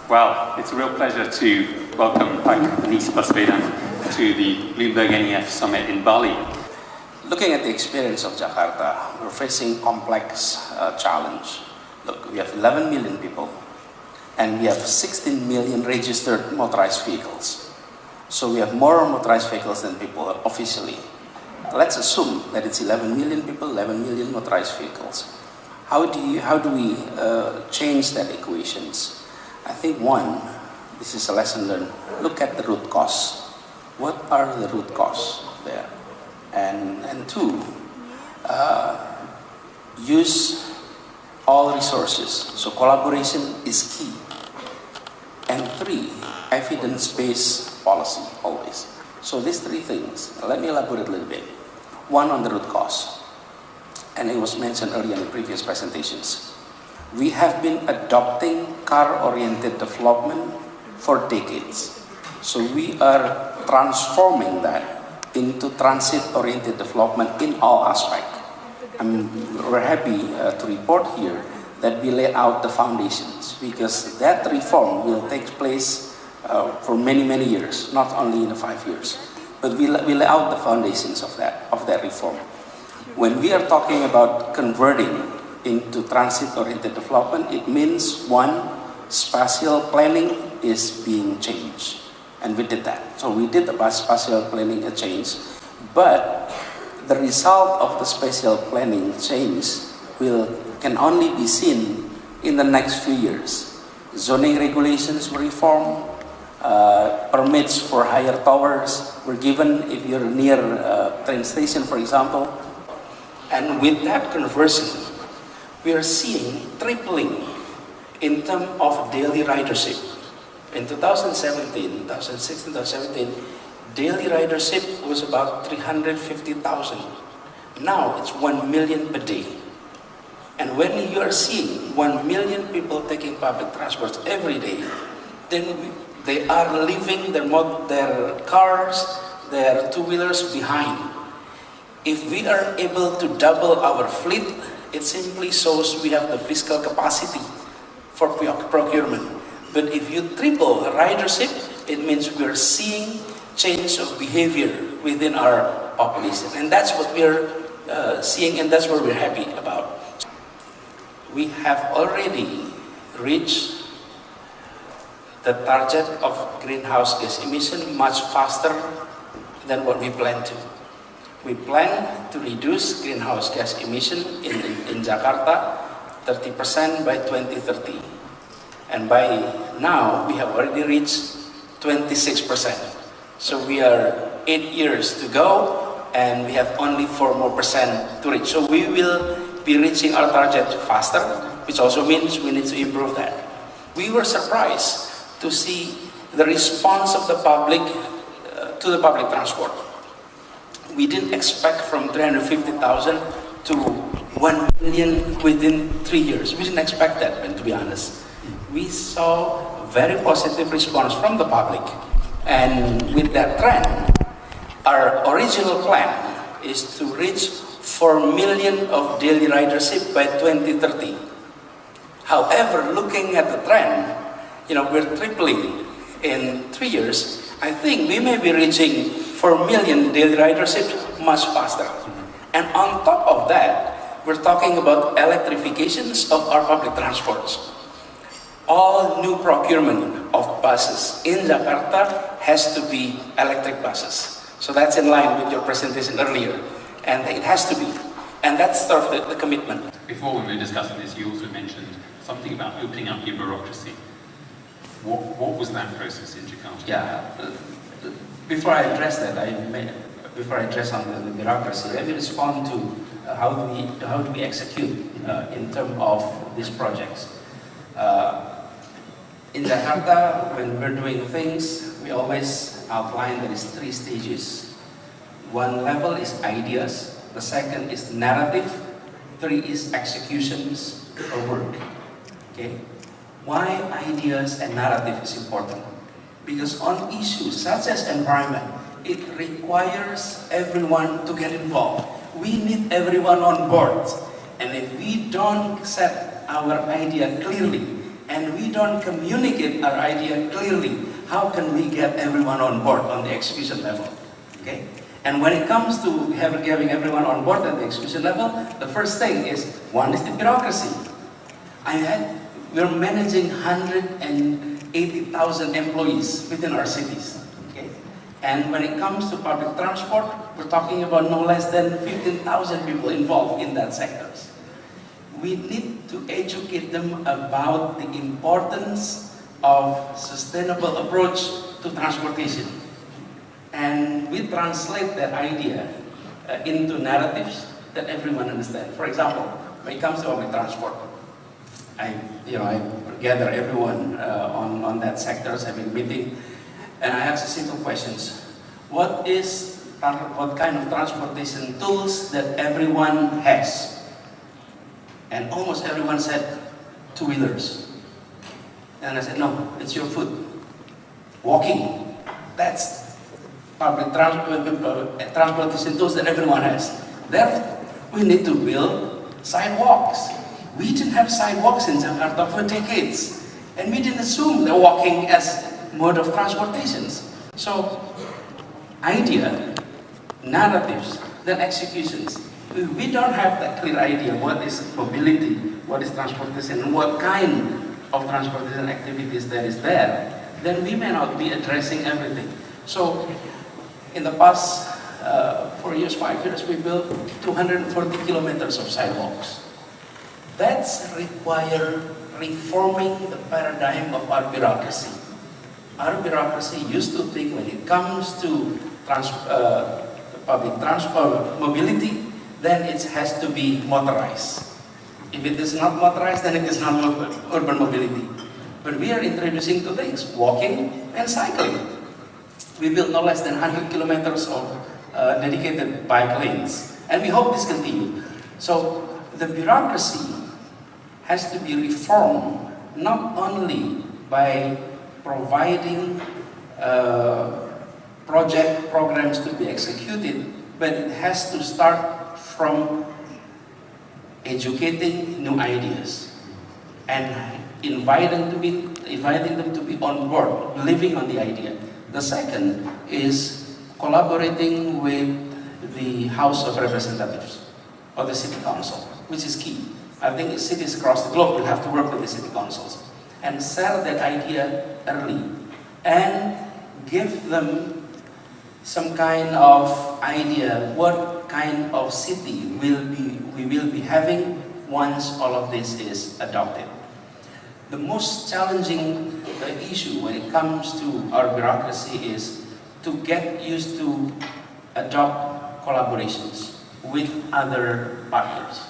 Well, it's a real pleasure to welcome back Anies Baswedan to the Bloomberg NEF Summit in Bali. Looking at the experience of Jakarta, we're facing complex challenge. Look, we have 11 million people, and we have 16 million registered motorized vehicles. So we have more motorized vehicles than people officially. Let's assume that it's 11 million people, 11 million motorized vehicles. How do we change that equations? I think one, this is a lesson learned, look at the root cause. What are the root cause there? And two, use all resources. So collaboration is key. And three, evidence-based policy always. So these three things, let me elaborate a little bit. One, on the root cause. And it was mentioned earlier in the previous presentations. We have been adopting car-oriented development for decades. So we are transforming that into transit-oriented development in all aspects. We're happy to report here that we lay out the foundations, because that reform will take place for many, many years, not only in the 5 years. But we lay out the foundations of that reform. When we are talking about converting into transit-oriented development, it means one, spatial planning is being changed. And we did that. So we did the spatial planning change, but the result of the spatial planning change can only be seen in the next few years. Zoning regulations were reformed, permits for higher towers were given if you're near a train station, for example. And with that conversion, we are seeing tripling in terms of daily ridership. In 2016, 2017, daily ridership was about 350,000. Now it's 1 million per day. And when you are seeing 1 million people taking public transport every day, then they are leaving their cars, their two-wheelers behind. If we are able to double our fleet, it simply shows we have the fiscal capacity for procurement. But if you triple ridership, it means we are seeing change of behavior within our population. And that's what we are seeing, and that's what we're happy about. We have already reached the target of greenhouse gas emission much faster than what we planned to. We plan to reduce greenhouse gas emission in Jakarta 30% by 2030. And by now, we have already reached 26%. So we are 8 years to go, and we have only 4% more to reach. So we will be reaching our target faster, which also means we need to improve that. We were surprised to see the response of the public to the public transport. We didn't expect from 350,000 to 1 million within 3 years. We didn't expect that, to be honest. We saw a very positive response from the public. And with that trend, our original plan is to reach 4 million of daily ridership by 2030. However, looking at the trend, we're tripling in 3 years. I think we may be reaching 4 million daily ridership much faster. And on top of that, we're talking about electrifications of our public transports. All new procurement of buses in Jakarta has to be electric buses. So that's in line with your presentation earlier. And it has to be. And that's sort of the commitment. Before we were discussing this, you also mentioned something about opening up your bureaucracy. What was that process in Jakarta? Yeah. Before I address that, before I address on the bureaucracy, let me respond to how do we execute in terms of these projects. In Jakarta, when we're doing things, we always outline there is 3 stages. One level is ideas, the second is narrative, 3 is executions or work. Okay? Why ideas and narrative is important? Because on issues such as environment, it requires everyone to get involved. We need everyone on board. And if we don't set our idea clearly and we don't communicate our idea clearly, how can we get everyone on board on the execution level? Okay? And when it comes to having everyone on board at the execution level, the first thing is, one is the bureaucracy. We're managing 180,000 employees within our cities. Okay? And when it comes to public transport, we're talking about no less than 15,000 people involved in that sectors. We need to educate them about the importance of sustainable approach to transportation. And we translate that idea into narratives that everyone understands. For example, when it comes to public transport, I gather everyone on that sectors, having a meeting, and I ask simple questions. What kind of transportation tools that everyone has? And almost everyone said, two-wheelers. And I said, no, it's your foot. Walking, that's public transportation tools that everyone has. Therefore, we need to build sidewalks. We didn't have sidewalks in Jakarta for decades. And we didn't assume the walking as mode of transportations. So, idea, narratives, then executions. We don't have that clear idea what is mobility, what is transportation, and what kind of transportation activities that is there, then we may not be addressing everything. So, in the past 4 years, 5 years, we built 240 kilometers of sidewalks. That's require reforming the paradigm of our bureaucracy. Our bureaucracy used to think when it comes to public transport mobility, then it has to be motorized. If it is not motorized, then it is not urban mobility. But we are introducing two things, walking and cycling. We built no less than 100 kilometers of dedicated bike lanes. And we hope this continues. So the bureaucracy has to be reformed, not only by providing programs to be executed, but it has to start from educating new ideas and inviting them to be on board, believing on the idea. The second is collaborating with the House of Representatives or the City Council, which is key. I think cities across the globe will have to work with the city councils and sell that idea early and give them some kind of idea what kind of city we will be having once all of this is adopted. The most challenging issue when it comes to our bureaucracy is to get used to adopt collaborations with other partners.